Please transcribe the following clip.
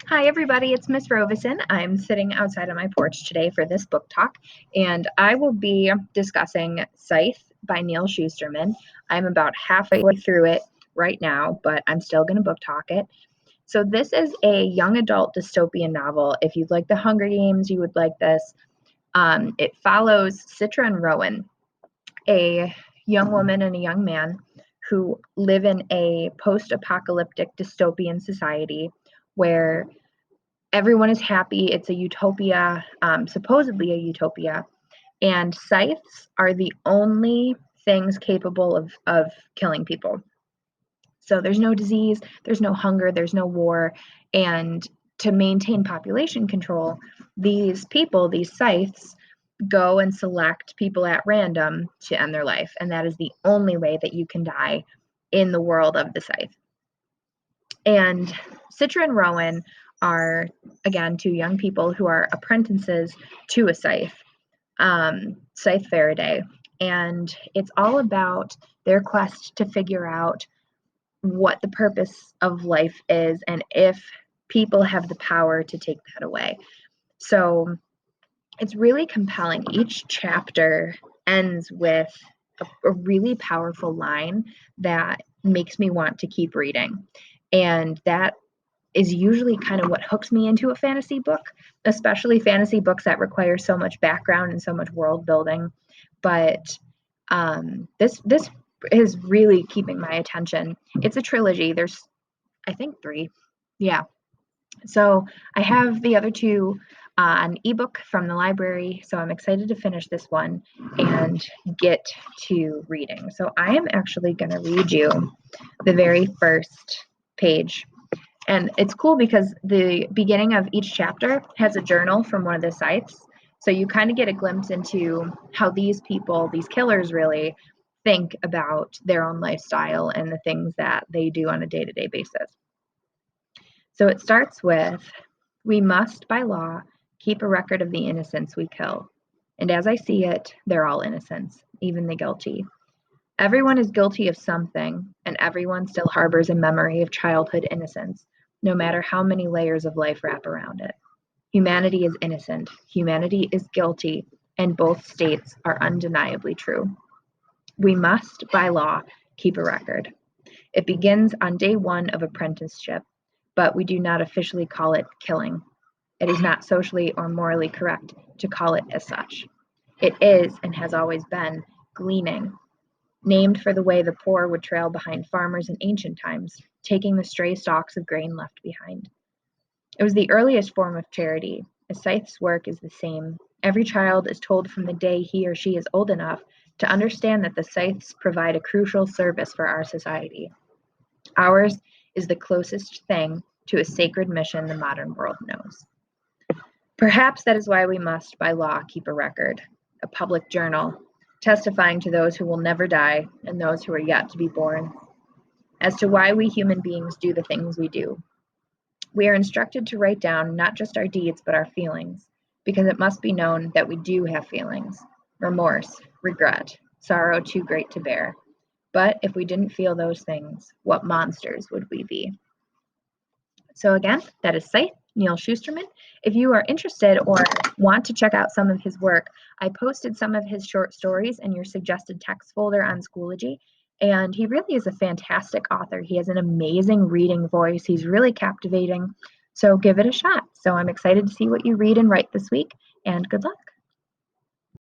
Hi, everybody. It's Miss Rovison. I'm sitting outside on my porch today for this book talk, and I will be discussing Scythe by Neal Shusterman. I'm about halfway through it right now, but I'm still going to book talk it. So, this is a young adult dystopian novel. If you like the Hunger Games, you would like this. It follows Citra and Rowan, a young woman and a young man who live in a post apocalyptic dystopian society where everyone is happy. It's a utopia, supposedly a utopia. And scythes are the only things capable of killing people. So there's no disease, there's no hunger, there's no war. And to maintain population control, these people, these scythes, go and select people at random to end their life. And that is the only way that you can die in the world of the scythe. And Citra and Rowan are, again, two young people who are apprentices to a scythe, Scythe Faraday. And it's all about their quest to figure out what the purpose of life is and if people have the power to take that away. So it's really compelling. Each chapter ends with a really powerful line that makes me want to keep reading. And that is usually kind of what hooks me into a fantasy book, especially fantasy books that require so much background and so much world building. But this is really keeping my attention. It's a trilogy. There's, I think, three. Yeah. So I have the other two an ebook from the library. So I'm excited to finish this one and get to reading. So I am actually going to read you the very first page. And it's cool because the beginning of each chapter has a journal from one of the scythes. So you kind of get a glimpse into how these people, these killers really, think about their own lifestyle and the things that they do on a day-to-day basis. So it starts with, "We must, by law, keep a record of the innocents we kill. And as I see it, they're all innocents, even the guilty. Everyone is guilty of something, and everyone still harbors a memory of childhood innocence, no matter how many layers of life wrap around it. Humanity is innocent, humanity is guilty, and both states are undeniably true. We must, by law, keep a record. It begins on day one of apprenticeship, but we do not officially call it killing. It is not socially or morally correct to call it as such. It is, and has always been, gleaning, named for the way the poor would trail behind farmers in ancient times, taking the stray stalks of grain left behind. It was the earliest form of charity. A scythe's work is the same. Every child is told from the day he or she is old enough to understand that the scythes provide a crucial service for our society. Ours is the closest thing to a sacred mission the modern world knows. Perhaps that is why we must, by law, keep a record, a public journal, testifying to those who will never die and those who are yet to be born, as to why we human beings do the things we do. We are instructed to write down not just our deeds, but our feelings, because it must be known that we do have feelings, remorse, regret, sorrow too great to bear. But if we didn't feel those things, what monsters would we be?" So again, that is Scythe, Neal Shusterman. If you are interested or want to check out some of his work, I posted some of his short stories in your suggested text folder on Schoology, and he really is a fantastic author. He has an amazing reading voice. He's really captivating, so give it a shot. So I'm excited to see what you read and write this week, and good luck.